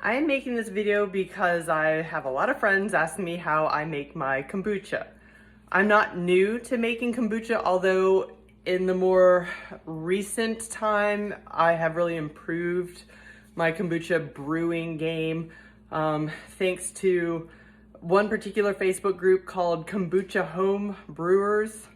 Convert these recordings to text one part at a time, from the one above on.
I am making this video because I have a lot of friends asking me how I make my kombucha. I'm not new to making kombucha, although in the more recent time, I have really improved my kombucha brewing game, thanks to one particular Facebook group called Kombucha Home Brewers.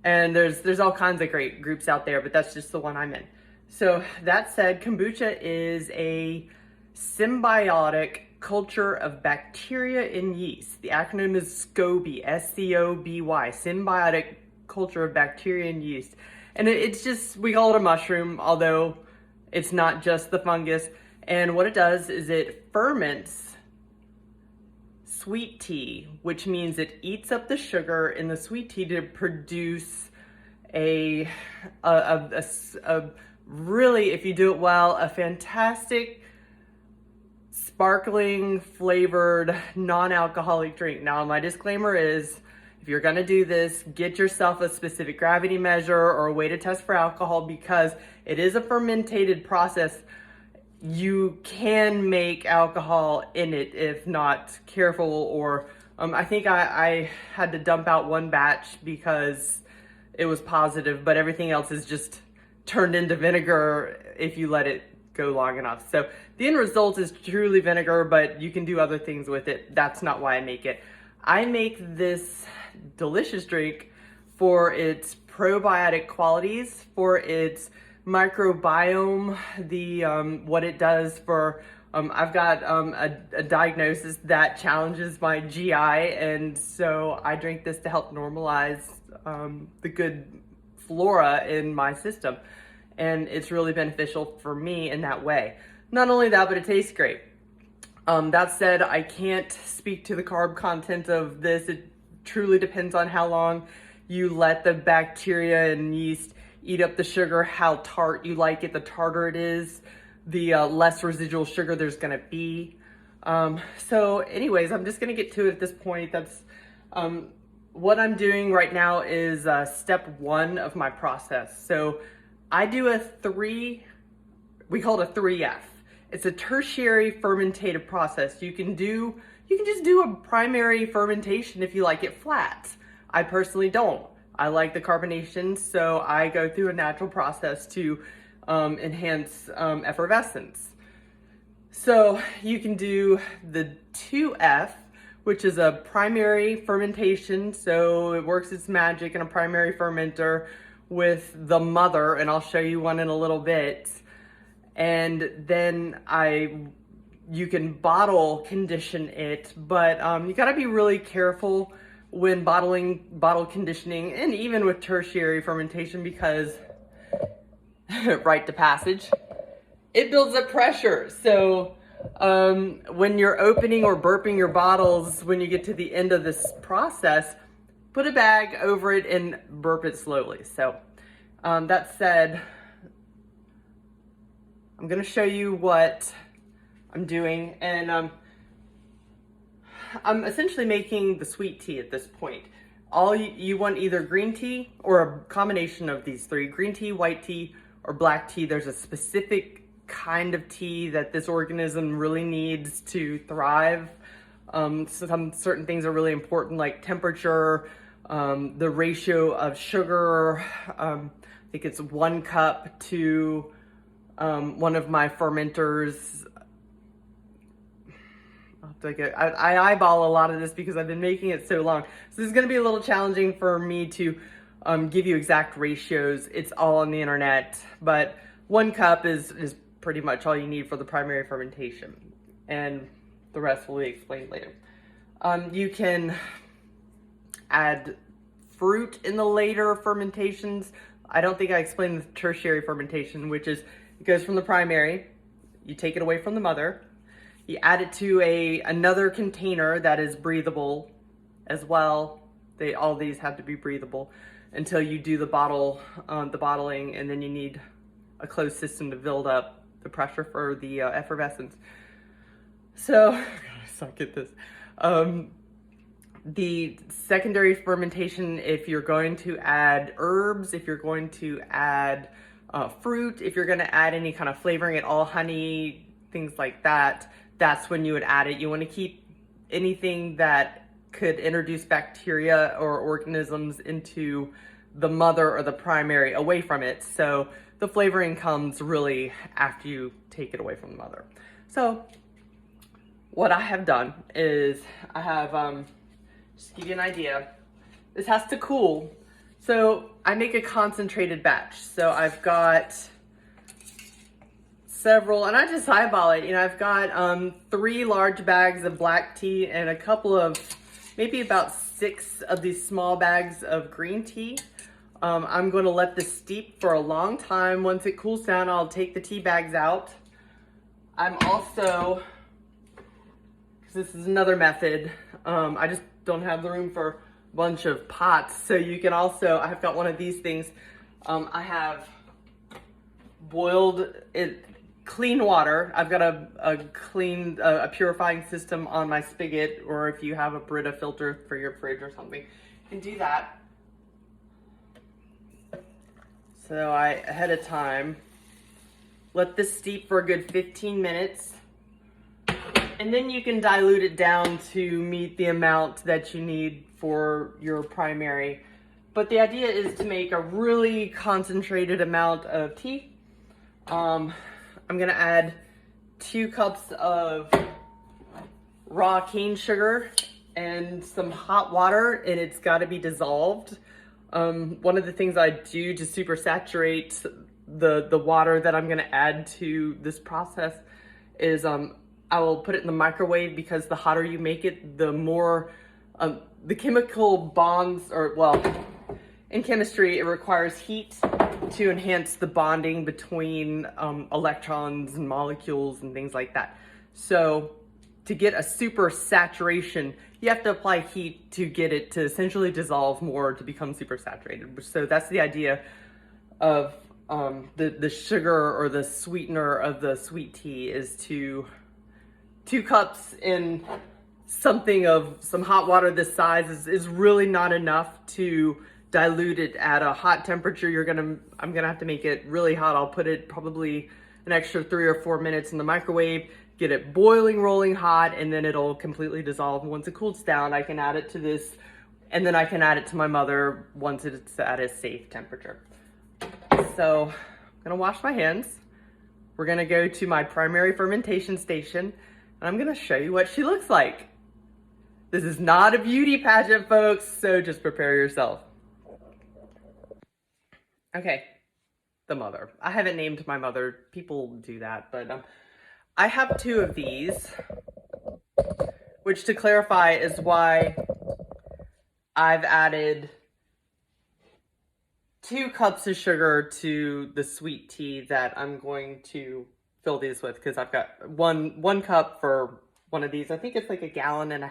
And there's all kinds of great groups out there, but that's just the one I'm in. So that said, kombucha is a symbiotic culture of bacteria and yeast. The acronym is SCOBY, S-C-O-B-Y, symbiotic culture of bacteria and yeast. And it's just, we call it a mushroom, although it's not just the fungus. And what it does is it ferments sweet tea, which means it eats up the sugar in the sweet tea to produce a really, if you do it well, a fantastic sparkling flavored non-alcoholic drink. Now, my disclaimer is, if you're gonna do this, get yourself a specific gravity measure or a way to test for alcohol, because it is a fermented process. You can make alcohol in it if not careful, or I think I had to dump out one batch because it was positive, but everything else is just turned into vinegar if you let it go long enough. So the end result is truly vinegar, but you can do other things with it. That's not why I make it. I make this delicious drink for its probiotic qualities, for its microbiome, the what it does for, I've got a diagnosis that challenges my GI, and so I drink this to help normalize the good flora in my system, and it's really beneficial for me in that way. Not only that, but it tastes great. That said, I can't speak to the carb content of this. It truly depends on how long you let the bacteria and yeast eat up the sugar, how tart you like it. The tartar it is, the less residual sugar there's gonna be. So anyways, I'm just gonna get to it at this point. That's what I'm doing right now is step one of my process. So I do we call it a 3F. It's a tertiary fermentative process. You can just do a primary fermentation if you like it flat. I personally don't. I like the carbonation, so I go through a natural process to enhance effervescence. So you can do the 2F, which is a primary fermentation. So it works its magic in a primary fermenter with the mother, and I'll show you one in a little bit. And then you can bottle condition it, but you gotta be really careful when bottle conditioning, and even with tertiary fermentation, because rite of passage, it builds up pressure. So when you're opening or burping your bottles, when you get to the end of this process, put a bag over it and burp it slowly. So that said, I'm gonna show you what I'm doing, and I'm essentially making the sweet tea at this point. You want either green tea or a combination of these three: green tea, white tea, or black tea. There's a specific kind of tea that this organism really needs to thrive. Some certain things are really important, like temperature, the ratio of sugar. I think it's 1 cup to one of my fermenters. I eyeball a lot of this because I've been making it so long. So this is going to be a little challenging for me to give you exact ratios. It's all on the internet, but 1 cup is pretty much all you need for the primary fermentation, and the rest will be explained later. You can add fruit in the later fermentations. I don't think I explained the tertiary fermentation, which is, it goes from the primary, you take it away from the mother, you add it to another container that is breathable as well. All these have to be breathable until you do the bottling, and then you need a closed system to build up the pressure for the effervescence. So, I suck at this. The secondary fermentation, if you're going to add herbs, if you're going to add fruit, if you're going to add any kind of flavoring at all, honey, things like that, that's when you would add it. You want to keep anything that could introduce bacteria or organisms into the mother or the primary away from it. So the flavoring comes really after you take it away from the mother. So what I have done is I have, just to give you an idea, this has to cool. So I make a concentrated batch. So I've got several, and I just eyeball it. You know, I've got 3 large bags of black tea and a couple of, maybe about 6 of these small bags of green tea. I'm going to let this steep for a long time. Once it cools down, I'll take the tea bags out. I'm also, because this is another method, I just don't have the room for a bunch of pots. So you can also, I've got one of these things. I have boiled it, clean water. I've got a clean, a purifying system on my spigot, or if you have a Brita filter for your fridge or something, you can do that. So I, ahead of time, let this steep for a good 15 minutes. And then you can dilute it down to meet the amount that you need for your primary. But the idea is to make a really concentrated amount of tea. I'm gonna add 2 cups of raw cane sugar and some hot water, and it's gotta be dissolved. One of the things I do to super saturate the water that I'm gonna add to this process is I will put it in the microwave, because the hotter you make it, the more the chemical bonds, or well, in chemistry, it requires heat to enhance the bonding between electrons and molecules and things like that. So to get a super saturation, you have to apply heat to get it to essentially dissolve more to become super saturated. So that's the idea of the sugar or the sweetener of the sweet tea, is to 2 cups in something of some hot water this size is really not enough to dilute it at a hot temperature. I'm gonna have to make it really hot. I'll put it probably an extra 3 or 4 minutes in the microwave, get it boiling, rolling hot, and then it'll completely dissolve. Once it cools down, I can add it to this, and then I can add it to my mother once it's at a safe temperature. So I'm gonna wash my hands. We're gonna go to my primary fermentation station, and I'm gonna show you what she looks like. This is not a beauty pageant, folks, so just prepare yourself. Okay, the mother. I haven't named my mother. People do that, but I have 2 of these, which, to clarify, is why I've added 2 cups of sugar to the sweet tea that I'm going to fill these with, because I've got one cup for one of these. I think it's like 1.5 gallons.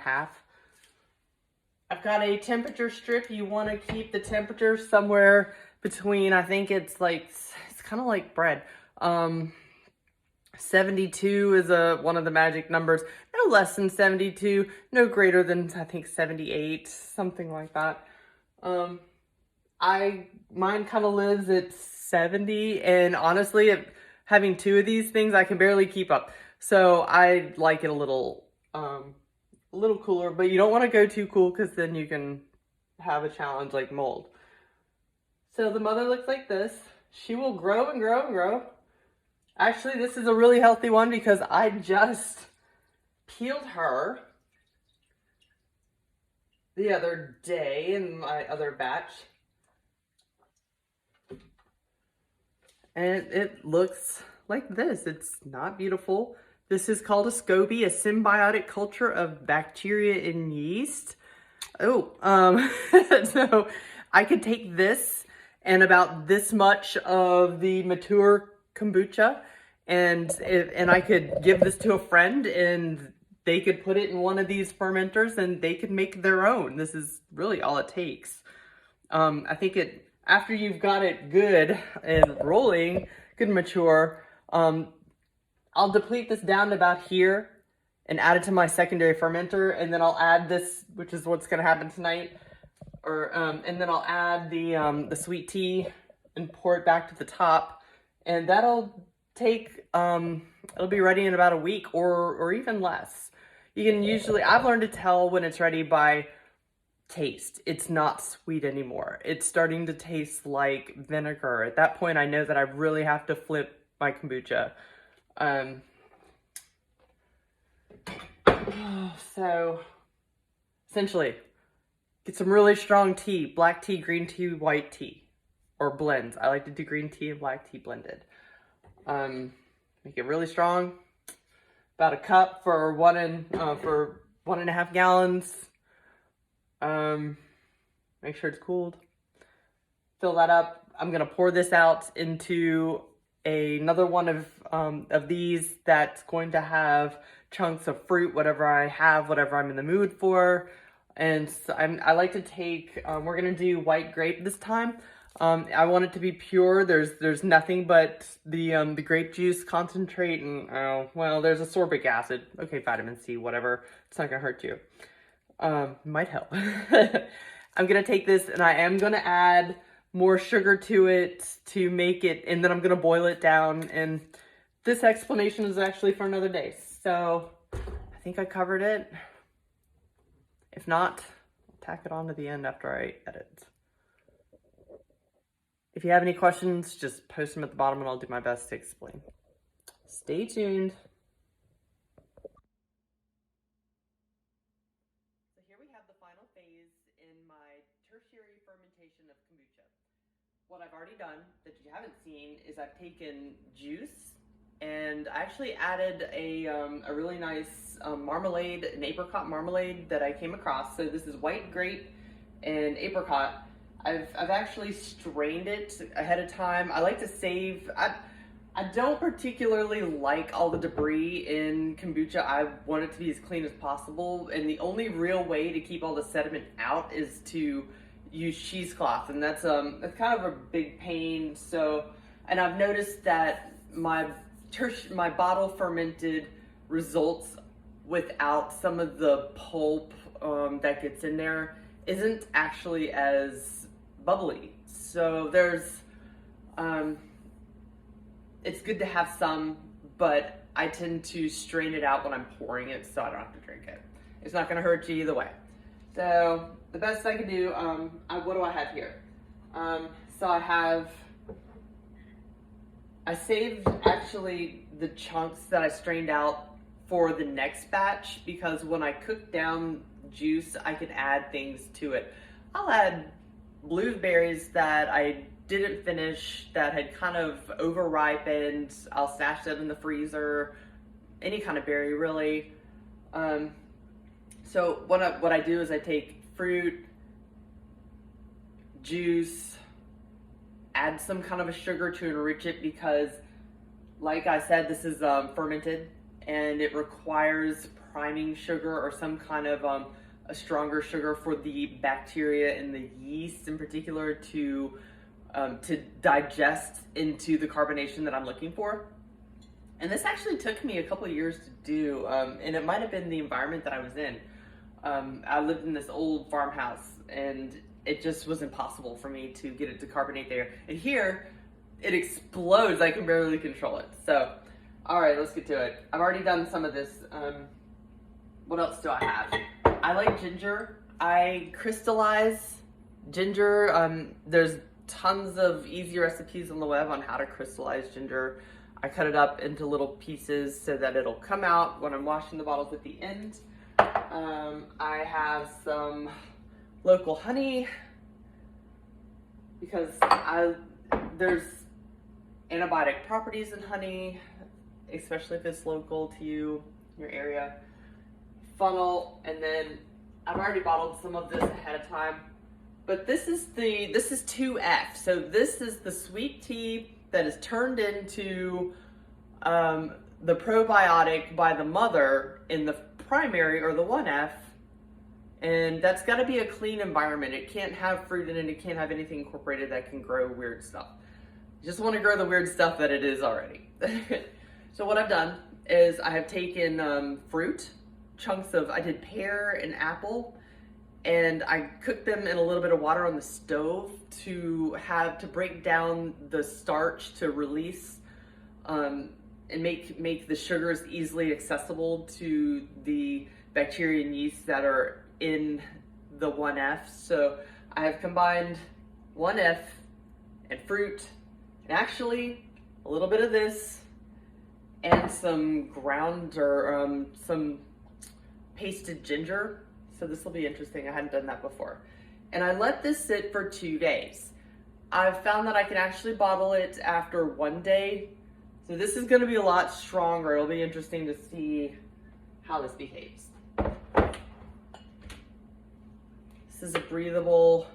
I've got a temperature strip. You want to keep the temperature somewhere between, I think it's kind of like bread. 72 is one of the magic numbers. No less than 72, no greater than, I think, 78, something like that. Mine kind of lives at 70, and honestly, having 2 of these things, I can barely keep up. So I like it a little cooler, but you don't want to go too cool, because then you can have a challenge like mold. So the mother looks like this. She will grow and grow and grow. Actually, this is a really healthy one, because I just peeled her the other day in my other batch. And it looks like this. It's not beautiful. This is called a SCOBY, a symbiotic culture of bacteria and yeast. Oh, so I could take this and about this much of the mature kombucha, and I could give this to a friend, and they could put it in one of these fermenters, and they could make their own. This is really all it takes. I think after you've got it good and rolling, good and mature, I'll deplete this down to about here and add it to my secondary fermenter, and then I'll add this, which is what's going to happen tonight, and then I'll add the sweet tea and pour it back to the top, and that'll take it'll be ready in about a week or even less. You can usually, I've learned to tell when it's ready by taste. It's not sweet anymore. It's starting to taste like vinegar. At that point, I know that I really have to flip my kombucha. So essentially, get some really strong tea, black tea, green tea, white tea, or blends. I like to do green tea and black tea blended. Make it really strong. About a cup for 1.5 gallons. Make sure it's cooled. Fill that up. I'm gonna pour this out into another one of these that's going to have chunks of fruit, whatever I have, whatever I'm in the mood for. And so I like to take, we're gonna do white grape this time. I want it to be pure. There's nothing but the grape juice concentrate and, well, there's ascorbic acid. Okay, vitamin C, whatever. It's not gonna hurt you. Might help. I'm gonna take this and I am gonna add more sugar to it to make it, and then I'm gonna boil it down. And this explanation is actually for another day. So I think I covered it. If not, I'll tack it on to the end after I edit. If you have any questions, just post them at the bottom and I'll do my best to explain. Stay tuned. So here we have the final phase in my tertiary fermentation of kombucha. What I've already done that you haven't seen is I've taken juice and I actually added a really nice marmalade, an apricot marmalade that I came across. So this is white grape and apricot. I've actually strained it ahead of time. I like to save, I don't particularly like all the debris in kombucha. I want it to be as clean as possible. And the only real way to keep all the sediment out is to use cheesecloth. And that's kind of a big pain. So, and I've noticed that my bottle fermented results without some of the pulp that gets in there isn't actually as bubbly. So there's, it's good to have some, but I tend to strain it out when I'm pouring it so I don't have to drink it. It's not gonna hurt you either way. So the best I can do, what do I have here? So I saved actually the chunks that I strained out for the next batch because when I cook down juice, I can add things to it. I'll add blueberries that I didn't finish that had kind of over ripened. I'll stash them in the freezer, any kind of berry really. So what I do is I take fruit, juice, add some kind of a sugar to enrich it because like I said, this is fermented and it requires priming sugar or some kind of a stronger sugar for the bacteria and the yeast in particular to digest into the carbonation that I'm looking for. And this actually took me a couple of years to do, and it might have been the environment that I was in. I lived in this old farmhouse and it just was impossible for me to get it to carbonate there. And here, it explodes. I can barely control it. So, all right, let's get to it. I've already done some of this. What else do I have? I like ginger. I crystallize ginger. There's tons of easy recipes on the web on how to crystallize ginger. I cut it up into little pieces so that it'll come out when I'm washing the bottles at the end. I have some local honey because there's antibiotic properties in honey, especially if it's local to you, your area. Funnel, and then I've already bottled some of this ahead of time, but this is 2F. So this is the sweet tea that is turned into the probiotic by the mother in the primary or the 1F, and that's got to be a clean environment. It can't have fruit in it. It can't have anything incorporated that can grow weird stuff. You just want to grow the weird stuff that it is already. So what I've done is I have taken fruit, chunks of, I did pear and apple, and I cooked them in a little bit of water on the stove to break down the starch to release and make the sugars easily accessible to the bacteria and yeast that are in the 1F. So I have combined 1F and fruit, and actually a little bit of this, and some ground or some pasted ginger. So this will be interesting. I hadn't done that before. And I let this sit for 2 days. I've found that I can actually bottle it after 1 day. So this is going to be a lot stronger. It'll be interesting to see how this behaves. This is a breathable,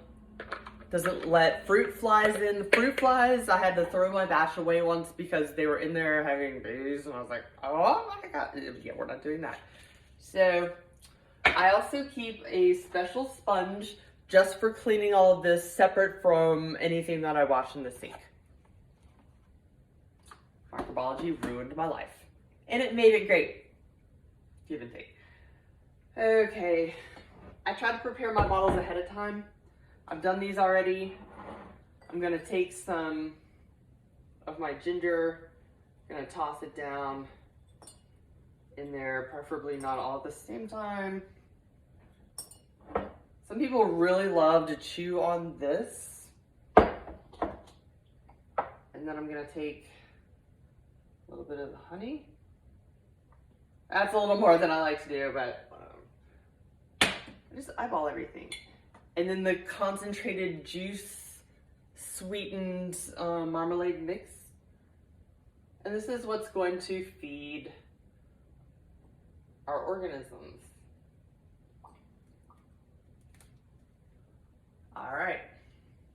doesn't let fruit flies in. The fruit flies, I had to throw my batch away once because they were in there having babies, and I was like, oh my God, yeah, we're not doing that. So I also keep a special sponge just for cleaning all of this, separate from anything that I wash in the sink. Microbiology ruined my life, and it made it great. Give and take. Okay, I try to prepare my bottles ahead of time. I've done these already. I'm gonna take some of my ginger, gonna toss it down in there, preferably not all at the same time. Some people really love to chew on this. And then I'm gonna take a little bit of the honey. That's a little more than I like to do, but I just eyeball everything. And then the concentrated juice sweetened marmalade mix. And this is what's going to feed our organisms. All right.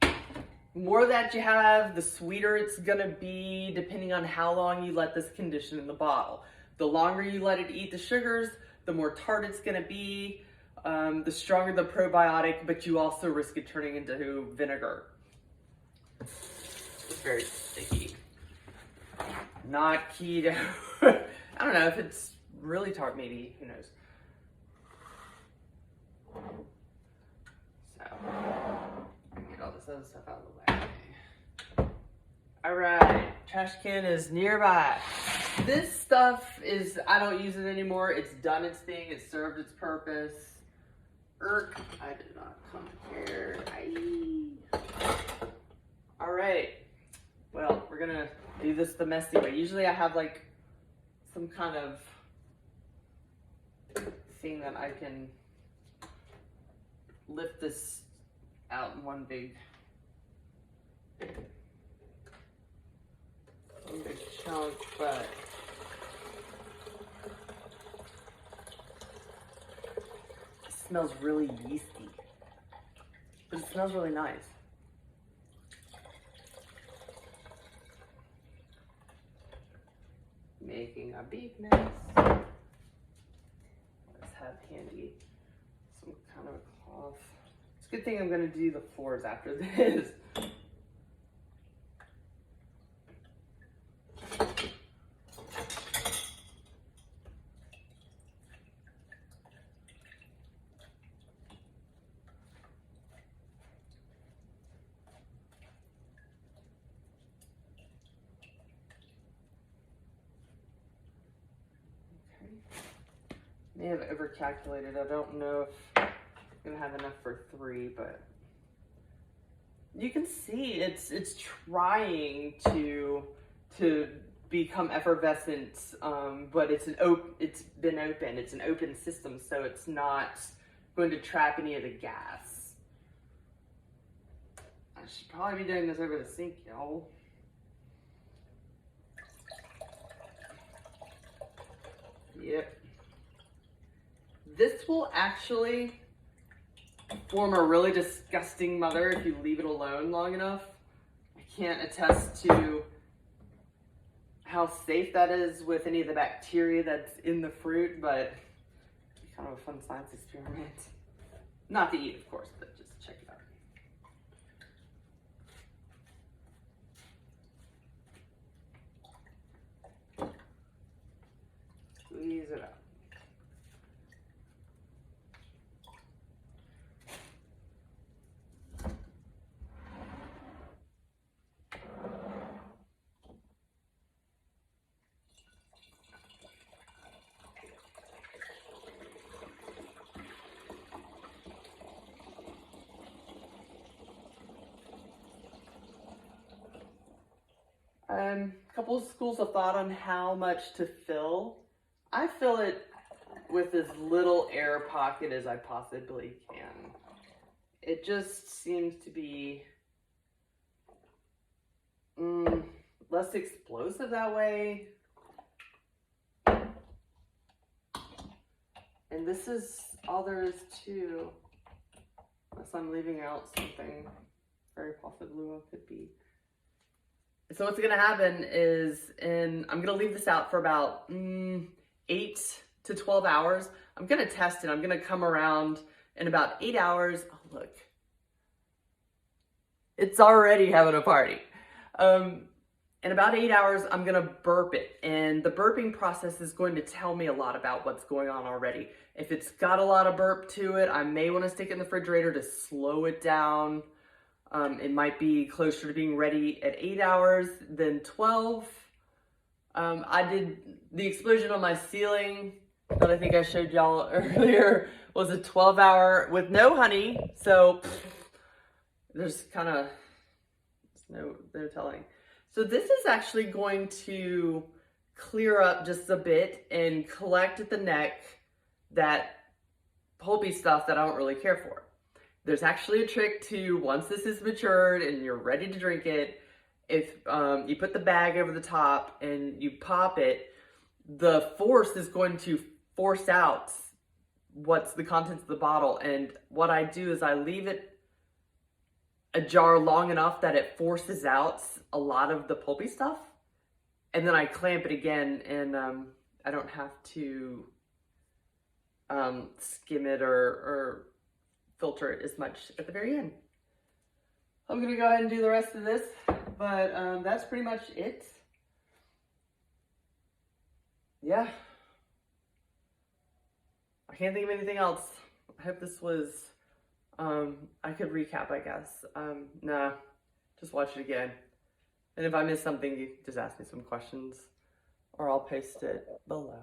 The more that you have, the sweeter it's gonna be, depending on how long you let this condition in the bottle. The longer you let it eat the sugars, the more tart it's gonna be, the stronger the probiotic, but you also risk it turning into vinegar. It's very sticky. Not keto. I don't know if it's really tart, maybe, who knows. So, get all this other stuff out of the way. All right, trash can is nearby. This stuff is, I don't use it anymore. It's done its thing, it served its purpose. I did not come prepared. All right, well, we're gonna do this the messy way. Usually I have like some kind of thing that I can lift this out in one big chunk, but it smells really yeasty, but it smells really nice. Making a big mess. Let's have handy some kind of a cloth. It's a good thing I'm going to do the floors after this. May have over-calculated. I don't know if I'm gonna have enough for 3, but you can see it's trying to become effervescent, but it's been open. It's an open system, so it's not going to trap any of the gas. I should probably be doing this over the sink, y'all. Yep. This will actually form a really disgusting mother if you leave it alone long enough. I can't attest to how safe that is with any of the bacteria that's in the fruit, but it's kind of a fun science experiment. Not to eat, of course, but just check it out. Squeeze it out. A couple of schools of thought on how much to fill. I fill it with as little air pocket as I possibly can. It just seems to be less explosive that way. And this is all there is to, unless I'm leaving out something very possibly what could be. So what's gonna happen is, I'm gonna leave this out for about 8 to 12 hours. I'm gonna test it. I'm gonna come around in about 8 hours. Oh, look. It's already having a party. In about 8 hours, I'm gonna burp it. And the burping process is going to tell me a lot about what's going on already. If it's got a lot of burp to it, I may wanna stick it in the refrigerator to slow it down. It might be closer to being ready at 8 hours than 12. I did the explosion on my ceiling that I think I showed y'all earlier was a 12-hour with no honey. So there's kind of no telling. So this is actually going to clear up just a bit and collect at the neck that pulpy stuff that I don't really care for. There's actually a trick to, once this is matured and you're ready to drink it, if you put the bag over the top and you pop it, the force is going to force out what's the contents of the bottle. And what I do is I leave it ajar long enough that it forces out a lot of the pulpy stuff. And then I clamp it again, and I don't have to skim it or filter it as much at the very end. I'm gonna go ahead and do the rest of this, but that's pretty much it. Yeah. I can't think of anything else. I hope this was, I could recap, I guess. Nah, just watch it again. And if I missed something, you just ask me some questions, or I'll post it below.